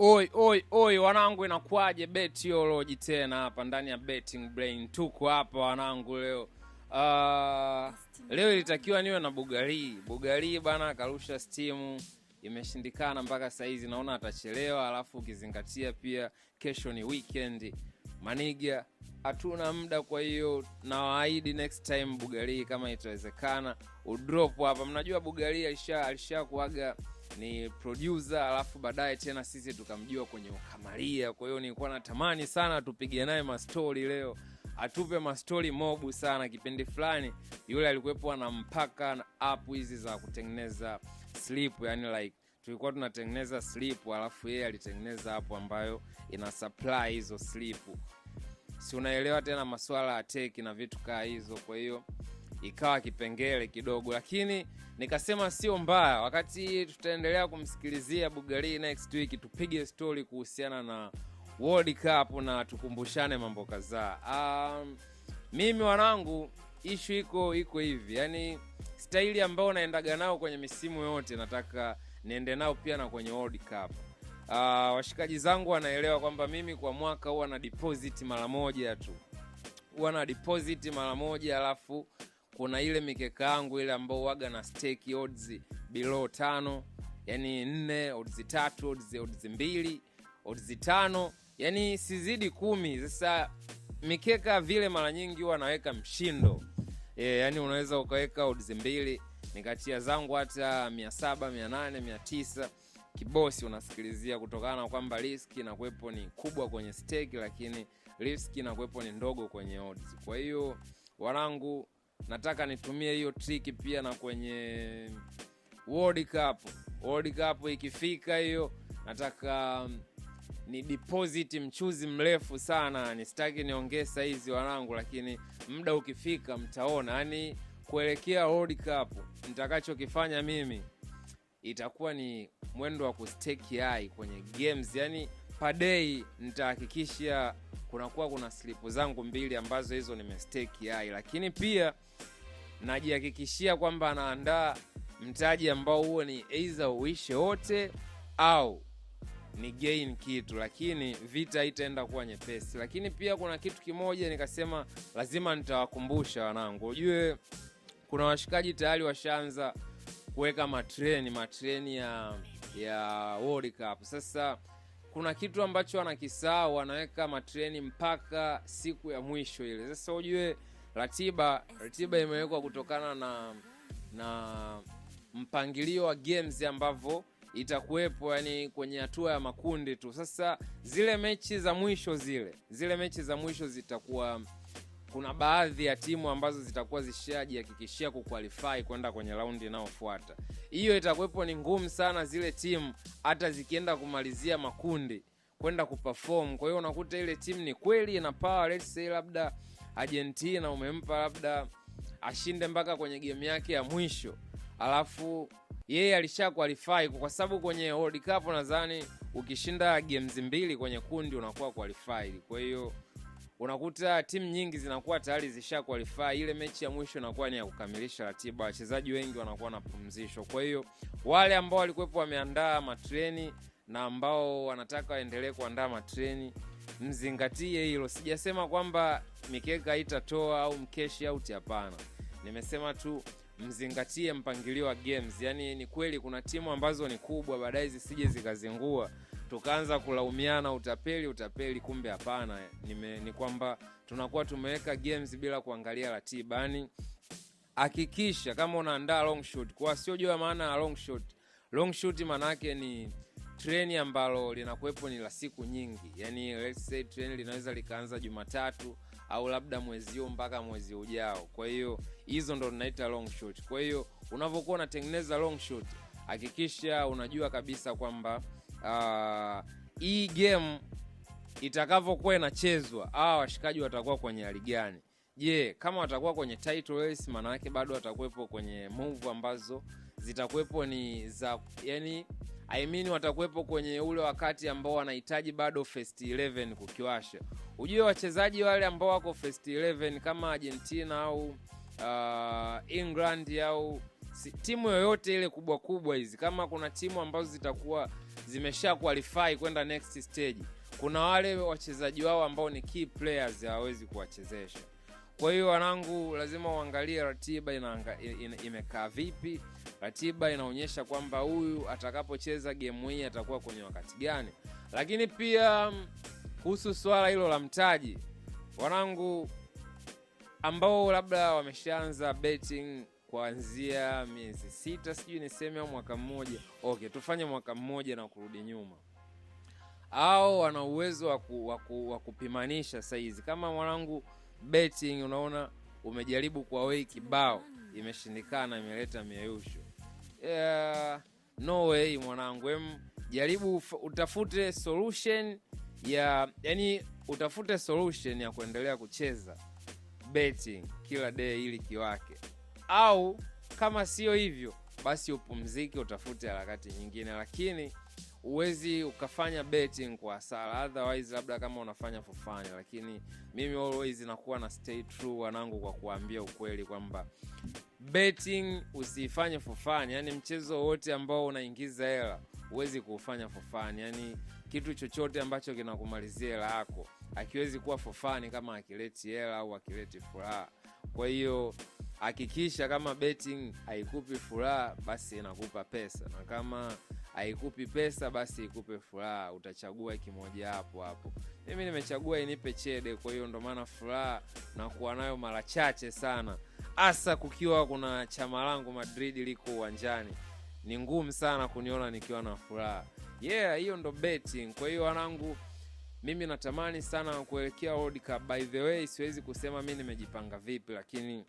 Oi wanangu, inakuaje? Betiology tena hapa ndani ya Betting Brain. Tuko hapa wanangu leo. Leo ilitakiwa niwe na Bugali bana, karusha stimu, imeshindikana mpaka saizi, naona atachelewa. Alafu ukizingatia pia kesho ni weekend, maniga hatuna muda. Kwa hiyo nawaahidi next time Bugali kama itawezekana udrop hapa. Mnajua Bugali alisha kuaga ni producer, alafu baadaye tena sisi tukamjua kwenye ukamaria. Kwa hiyo nilikuwa natamani sana tupige naye mastori leo, atupe mastori mobu sana. Kipindi fulani yule alikuwepo anampaka na app hizi za kutengeneza sleep, yani like tulikuwa tunatengeneza sleep, alafu yeye alitengeneza app ambayo ina supply hizo sleep. Si unaelewa tena masuala ya tech na vitu kaa hizo. Kwa hiyo ikawa kipengele kidogo, lakini nikasema sio mbaya, wakati tutaendelea kumsikilizia Bugali next week tupige story kuhusiana na World Cup na tukumbushane mambo kadhaa. Mimi wanangu, issue iko hivi, yani staili ambao naendaga nao kwenye misimu yote nataka niende nao pia na kwenye World Cup. Washikaji zangu wanaelewa kwamba mimi kwa mwaka huwa na deposit mara moja tu, alafu kuna ile mikeka yangu ile ambao waga na stake odds below 5, yani 4, odds 3, odds 2, odds 5, yani sizidi 10. Sasa mikeka vile mara nyingi huwa naweka mshindo. Yani unaweza ukaweka odds 2, nikatia zangu hata 700, 800, 900 kibosi, unasikilizia kutokana na kwamba risk na kuepo ni kubwa kwenye stake, lakini risk na kuepo ni ndogo kwenye odds. Kwa hiyo wanangu, nataka nitumie hiyo trick pia na kwenye World Cup ikifika hiyo, nataka ni deposit mchuzi mrefu sana. Nisitaki niongeza hizi wanangu, lakini muda ukifika mtaona. Yani kuelekea World Cup nitakachokifanya mimi itakuwa ni mwendo wa kustake high kwenye games. Yani per day nitahakikisha kuna slip zangu 2 ambazo hizo nimestake high, lakini pia najihakikishia kwamba naandaa mtaji ambao huo ni either uishe wote au ni gain kitu, lakini vita itaenda kuwa nyepesi. Lakini pia kuna kitu kimoja nikasema lazima nitawakumbusha wanangu. Ujue kuna washikaji tayari washaanza kuweka matreni ya World Cup. Sasa kuna kitu ambacho wanakisahau, wanaweka matreni mpaka siku ya mwisho ile. Sasa ujue ratiba imewekwa kutokana na mpangilio wa games ambavyo itakuwepo, yani kwenye hatua ya makundi tu. Sasa zile mechi za mwisho zitakuwa, kuna baadhi ya timu ambazo zitakuwa zishajihakikishia kuqualify kwenda kwenye raundi inayofuata. Hiyo itakuwepo ni ngumu sana zile timu hata zikienda kumalizia makundi kwenda kuperform. Kwa hiyo unakuta ile timu ni kweli ina power, let's say labda Argentina umempa labda ashinde mpaka kwenye game yake ya mwisho, alafu yeye alisha qualify, kwa sababu kwenye World Cup nadhani ukishinda games 2 kwenye kundi unakuwa qualified. Kwa hiyo unakuta timu nyingi zinakuwa tayari zisha qualify, ile mechi ya mwisho inakuwa ni ya kukamilisha ratiba, wachezaji wengi wanakuwa na pumzisho. Kwa hiyo wale ambao walikuwepo wameandaa matreni na ambao wanataka waendelee kuandaa matreni, mzingatie hilo. Sijasema kwamba mikeka haitatoa au mkeshi out, hapana. Nimesema tu mzingatie mpangilio wa games. Yani ni kweli kuna timu ambazo ni kubwa, baadaye zisije zikazingua tukaanza kulaumiana utapeli, kumbe hapana. Ni kwamba tunakuwa tumeweka games bila kuangalia ratiba. Yani hakikisha kama unaandaa long shot, kwa sio jua maana ya long shot maana yake ni treni ambalo linakuwepo ni la siku nyingi. Yani let's say treni linaweza likaanza Jumatatu au labda mwezi huu mpaka mwezi ujao. Kwa hiyo hizo ndo tunaita long shot. Kwa hiyo unapokuwa unatengeneza long shot, hakikisha unajua kabisa kwamba hii game itakavyokuwa inachezwa washikaji watakuwa kwenye hali gani. Je, kama watakuwa kwenye title race, maana yake bado watakuwepo kwenye move ambazo zitakuwepo ni za, yani watakuwepo kwenye ule wakati ambao wanahitaji bado first 11 kukiwasha. Ujue wachezaji wale ambao wako first 11 kama Argentina au England au timu yoyote ile kubwa hizi, kama kuna timu ambazo zitakuwa zimesha qualify kwenda next stage, kuna wale wachezaji wao ambao ni key players hawawezi kuwachezesha. Kwa hiyo wanangu, lazima uangalie ratiba imekaa vipi. Ratiba inaonyesha kwamba huyu atakapocheza game hii atakuwa kwenye wakati gani. Lakini pia kuhusu swala hilo la mtaji, wanangu ambao labda wameshaanza betting kuanzia miezi 6, sijui niseme, au mwaka mmoja. Okay, tufanye mwaka mmoja na kurudi nyuma. Au wana uwezo wa kupimanisha size. Kama mwanangu betting unaona umejaribu kwa way kibao, imeshindikana, imeleta mieyusho. No way mwanangu, jaribu utafute solution utafute solution ya kuendelea kucheza betting kila day ili kiwake. Au kama sio hivyo, basi upumzike, utafute harakati nyingine. Lakini uwezi ukafanya betting kwa hasara, otherwise labda kama unafanya for fun. Lakini mimi always nakuwa na stay true wanangu, kwa kuambia ukweli kwamba betting usifanye for fun. Yani mchezo wote ambao unaingiza hela uwezi kuufanya for fun. Yani kitu chochote ambacho kinakumalizia hela yako hakiwezi kuwa for fun kama akileti hela au akileti furaha. Kwa hiyo hakikisha kama betting haikupi furaha, basi inakupa pesa, na kama haikupi pesa, basi ikupe furaha. Utachagua kimoja hapo. Mimi nimechagua inipe chede, kwa hiyo ndo maana furaha na kuwa nayo mara chache sana, hasa kukiwa kuna chama langu Madrid liko uwanjani. Ni ngumu sana kuniona nikiwa na furaha. Hiyo ndo betting. Kwa hiyo wanangu, mimi natamani sana kuelekea World Cup. By the way, siwezi kusema mimi nimejipanga vipi, lakini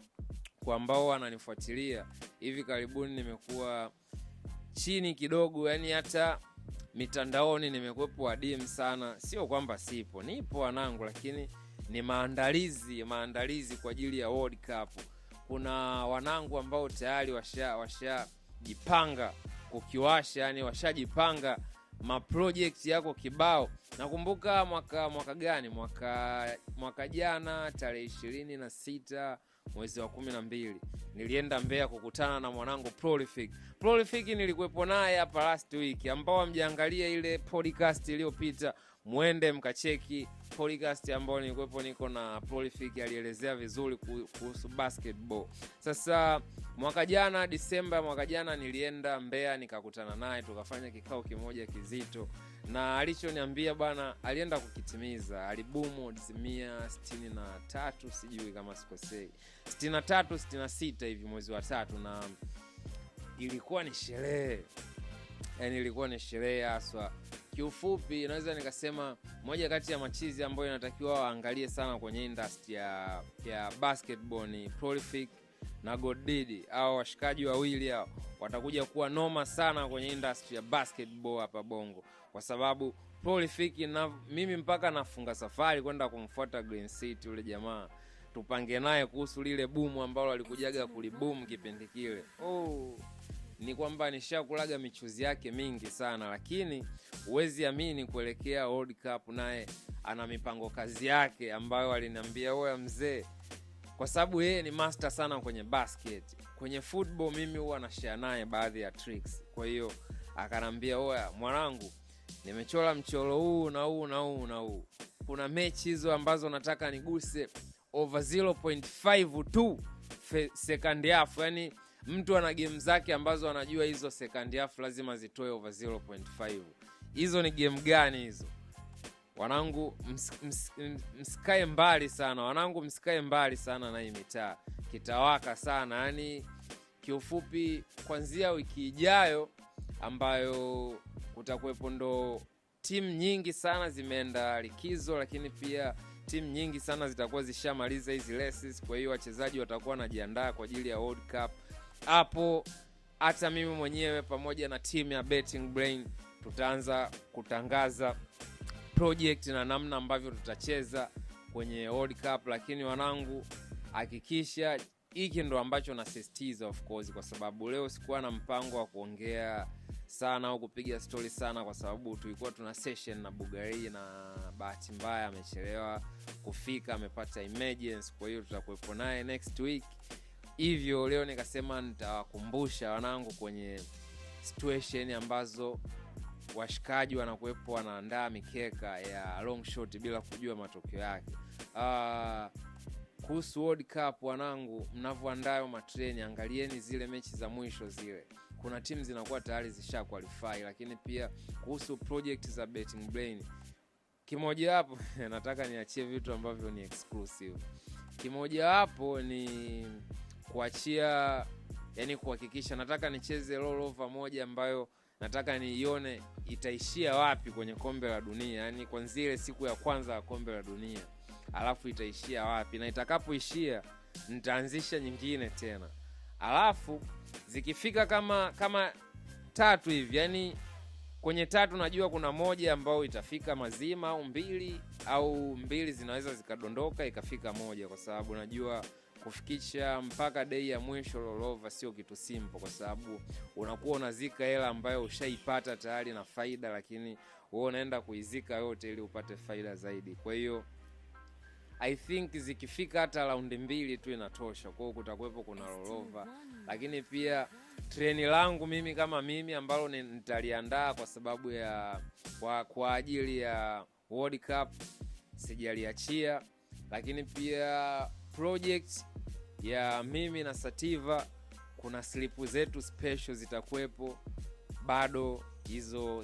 kwa ambao wananifuatilia hivi karibuni nimekuwa chini kidogo, yani hata mitandaoni nimekuwepo adimu sana. Sio kwamba nipo wanangu, lakini ni maandalizi kwa ajili ya World Cup. Kuna wanangu ambao tayari washajipanga kukiwasha, yani washajipanga project yako kibao. Nakumbuka mwaka gani? Mwaka jana tarehe 26 mwezi wa 12 nilienda Mbeya kukutana na mwanangu Prolific nilikuwepo naye hapa last week. Ambao mjiangalia ile podcast iliyopita, muende mkacheki podcast ambao nilikuwepo, niko na Prolific, alielezea vizuri kuhusu basketball. Sasa mwaka jana Disemba mwaka jana nilienda Mbeya nikakutana naye, tukafanya kikao kimoja kizito, na alichoniambia bwana alienda kukitimiza. Alibumu odds 163, sijui kama sikosei, 63 66 hivi mwezi wa 3, na ilikuwa ni sherehe. Yani ilikuwa ni sherehe haswa. Kiufupi naweza nikasema moja kati ya machizi ambayo inatakiwa waangalie sana kwenye industry ya basketball ni Prolific na Godidi. Hao washikaji wawili hao watakuja kuwa noma sana kwenye industry ya basketball hapa Bongo, kwa sababu Prolific mimi mpaka nafunga safari kwenda kumfuata Green City ule jamaa, tupange naye kuhusu lile boom ambalo alikujaga kuliboom kipindi kile. Ni kwamba nishakulaga michuzi yake mingi sana, lakini uwezi amini kuelekea World Cup naye ana mipango kazi yake ambayo aliniambia, oya mzee, kwa sababu yeye ni master sana kwenye basket. Kwenye football mimi huwa na share naye baadhi ya tricks. Kwa hiyo akanambia, oya mwanangu, nimechora mchoro huu na huu na huu na huu. Kuna mechi hizo ambazo nataka niguse over 0.5 tu second half. Yani mtu ana game zake ambazo anajua hizo second half lazima zitoe over 0.5. Hizo ni game gani hizo? Wanangu msikae mbali sana. Wanangu msikae mbali sana na hii mitaa. Kitawaka sana. Yani kiufupi kuanzia wiki ijayo ambayo kutakuwepo ndo timu nyingi sana zimeenda likizo, lakini pia timu nyingi sana zitakuwa zishamaliza hizi races. Kwa hiyo wachezaji watakuwa wanajiandaa kwa ajili ya World Cup. Hapo hata mimi mwenyewe pamoja na timu ya Betting Brain tutaanza kutangaza project na namna ambavyo tutacheza kwenye World Cup. Lakini wanangu, hakikisha hiki ndo ambacho nasisitiza, of course, kwa sababu leo sikuwa na mpango wa kuongea sana au kupiga story sana, kwa sababu tulikuwa tuna session na Bugari, na bahati mbaya amechelewa kufika, amepata emergency. Kwa hiyo tutakuwepo naye next week. Hivyo leo nikasema nitawakumbusha wanangu kwenye situation ambazo washikaji wanakuepo wanaandaa mikeka ya long shot bila kujua matokeo yake. Kuhusu World Cup wanangu, mnavyoandaa matreni, angalieni zile mechi za mwisho zile. Kuna timu zinakuwa tayari zisha qualify, lakini pia kuhusu project za Betting Brain, kimoja hapo nataka niachie vitu ambavyo ni exclusive. Kimoja hapo ni kuachia, yani kuhakikisha nataka nicheze rollover moja ambayo nataka niione itaishia wapi kwenye kombe la dunia, yani kwanza ile siku ya kwanza ya kombe la dunia, alafu itaishia wapi, na itakapoishia nitaanzisha nyingine tena. Alafu zikifika kama 3 hivi, yani kwenye 3 najua kuna moja ambao itafika mazima au mbili zinaweza zikadondoka ikafika moja, kwa sababu najua kufikisha mpaka day ya mwisho rollover sio kitu simple, kwa sababu unakuwa unazika hela ambayo ushaipata tayari na faida, lakini wewe unaenda kuizika yote ili upate faida zaidi. Kwa hiyo I think zikifika hata round 2 tu inatosha. Kwa hiyo kutakuwepo kuna rollover, lakini pia treni langu mimi kama mimi ambalo nitaliandaa kwa sababu ya kwa ajili ya World Cup sijaliachia, lakini pia project ya mimi na Sativa kuna slipu zetu special zitakuwepo bado. Hizo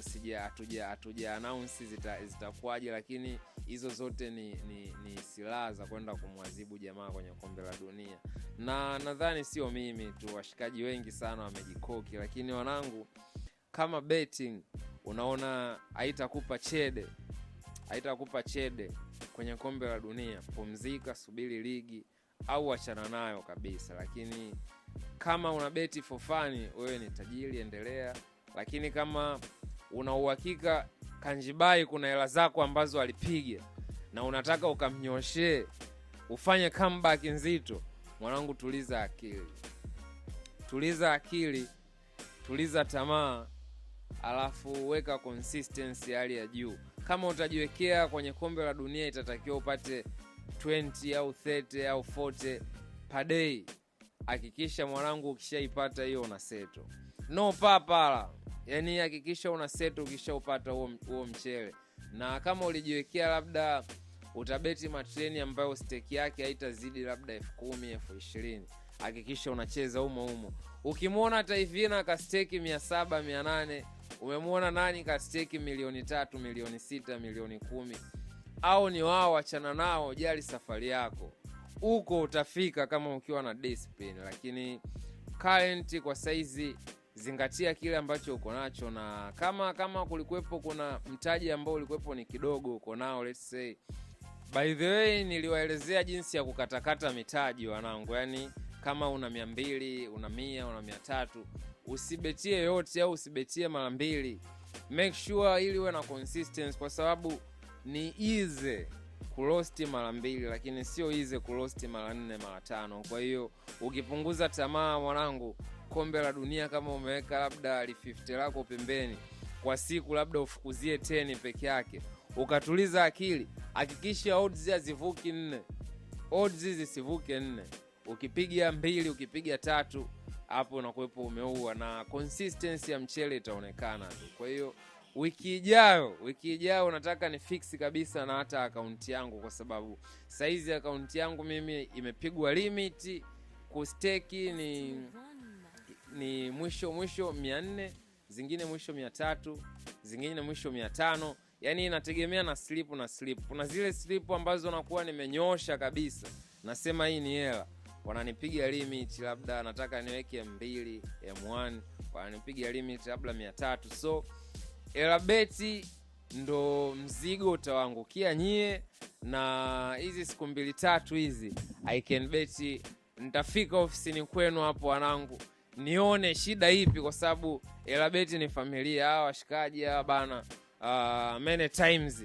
hatuja announce zitakuaje, lakini hizo zote ni silaha za kwenda kumwadhibu jamaa kwenye kombe la dunia. Na nadhani sio mimi tu, washikaji wengi sana wamejikoki, lakini wanangu, kama betting unaona haitakupa chede kwenye kombe la dunia, pumzika, subiri ligi au achana nayo kabisa. Lakini kama una beti for fun, wewe ni tajiri, endelea. Lakini kama una uhakika Kanjibai kuna hela zako ambazo alipiga na unataka ukamnyoshee ufanye comeback nzito, mwanangu, tuliza akili, tuliza tamaa, alafu weka consistency hali ya juu. Kama utajiwekea kwenye kombe la dunia itatakiwa upate 20 au 30 au 40 per day, hakikisha mwanangu ukishaipata hiyo una seto. No papala, yani hakikisha una seto ukishaupata huo mchele. Na kama ulijiwekea labda utabeti matreni ambayo stake yake haitazidi labda 10,000, 20,000, hakikisha unacheza humo. Ukimwona Taivina ka stake 700, 800, umemwona nani ka stake 3 milioni 6, milioni 10, au ni wao, achana nao, jali safari yako. Uko utafika kama ukiwa na discipline, lakini current kwa saizi zingatia kile ambacho uko nacho. Na kama kulikuwepo kuna mtaji ambao ulikuwepo ni kidogo uko nao, let's say, by the way niliwaelezea jinsi ya kukatakata mitaji wanangu, yani kama una 200, una 100, una 300, usibetie yote au usibetie mara 2. Make sure ili uwe na consistency, kwa sababu ni easy kulosti mara 2 lakini sio easy kulosti mara 4, mara 5. Kwa hiyo ukipunguza tamaa mwanangu, kombe la dunia kama umeweka labda 50 lako pembeni kwa siku, labda ufukuzie 10 peke yake, ukatuliza akili, hakikisha odds hazivuki 4. Odds zisivuke 4. Ukipiga 2, ukipiga 3, hapo unakuepo umeua, na consistency ya mchele itaonekana tu. Kwa hiyo wiki ijayo nataka ni fix kabisa na hata account yangu, kwa sababu saizi account yangu mimi imepigwa limit. Kusteki ni mwisho 400, zingine mwisho 300, zingine mwisho 500. Yani inategemea na slip. Kuna zile slip ambazo nakuwa nimenyosha kabisa, nasema hii ni hela, wananipiga limit, labda nataka niweke M2, M1, wananipiga limit labda 300. So hela beti ndo mzigo utawangukia nyie, na hizi siku 2-3 hizi I can bet nitafika ofisini kwenu hapo wanangu, nione shida ipi, kwa sababu hela beti ni familia. Hawa washikaji hawa bana, many times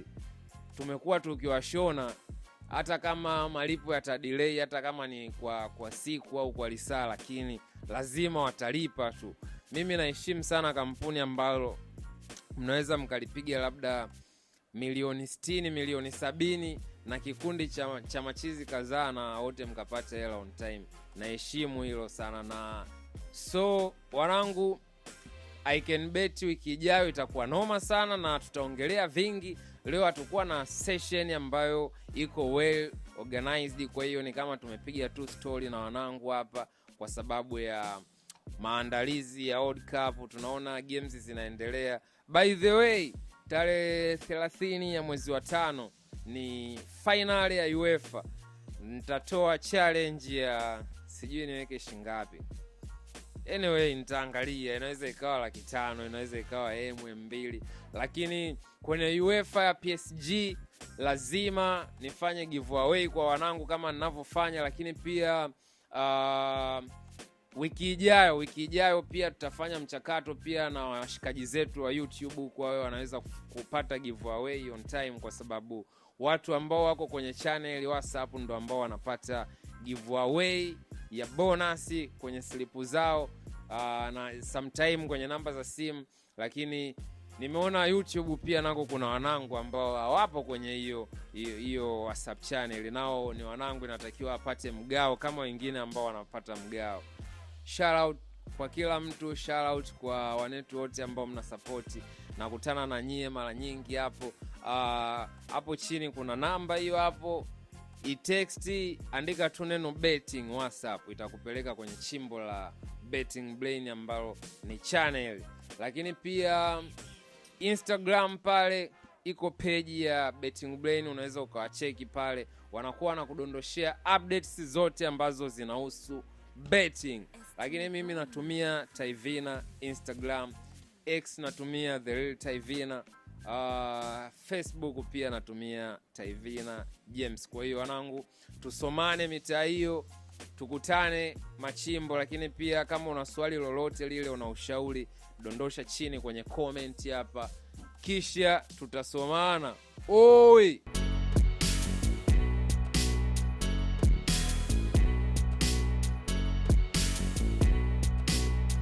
tumekuwa tukiwashona, hata kama malipo yatadelay, hata kama ni kwa siku au kwa lisaa, lakini lazima watalipa tu. Mimi naheshimu sana kampuni ambalo mnaweza mkalipiga labda milioni 60, milioni 70 na kikundi cha machizi kadhaa na wote mkapata hela on time. Naheshimu hilo sana. Na so wanangu, I can bet wiki ijayo itakuwa noma sana na tutaongelea vingi. Leo hatakuwa na session ambayo iko well organized, kwa hiyo ni kama tumepiga tu story na wanangu hapa kwa sababu ya maandalizi ya World Cup. Tunaona games zinaendelea. By the way, tarehe 30 ya mwezi wa 5 ni final ya UEFA. Nitatoa challenge ya sijui niweke shingapi. Anyway, nitaangalia, inaweza ikawa 500, inaweza ikawa M2, lakini kwenye UEFA ya PSG lazima nifanye giveaway kwa wanangu kama ninavyofanya, lakini pia wiki ijayo pia tutafanya mchakato pia na washikaji zetu wa YouTube, kwa hiyo wanaweza kupata giveaway on time, kwa sababu watu ambao wako kwenye channel WhatsApp ndo ambao wanapata giveaway ya bonus kwenye slipu zao na sometime kwenye namba za simu. Lakini nimeona YouTube pia nako kuna wanangu ambao hawapo kwenye hiyo WhatsApp channel, nao ni wanangu, inatakiwa apate mgao kama wengine ambao wanapata mgao. Shout out kwa kila mtu, shout out kwa wanetu wote ambao mna support. Nakutana na nyie mara nyingi hapo chini kuna namba hiyo hapo, i-text, andika tu neno betting WhatsApp, itakupeleka kwenye chimbo la Betting Brain ambalo ni channel. Lakini pia Instagram pale iko page ya Betting Brain, unaweza ukawacheki pale, wanakuwa wanakudondoshea updates zote ambazo zinahusu betting. Lakini mimi natumia Tyvina Instagram, X natumia The Real Tyvina, Facebook pia natumia Tyvina James. Kwa hiyo wanangu, tusomane mitaa hiyo, tukutane machimbo. Lakini pia kama una swali lolote lile, una ushauri, dondosha chini kwenye comment hapa, kisha tutasomana. Oi!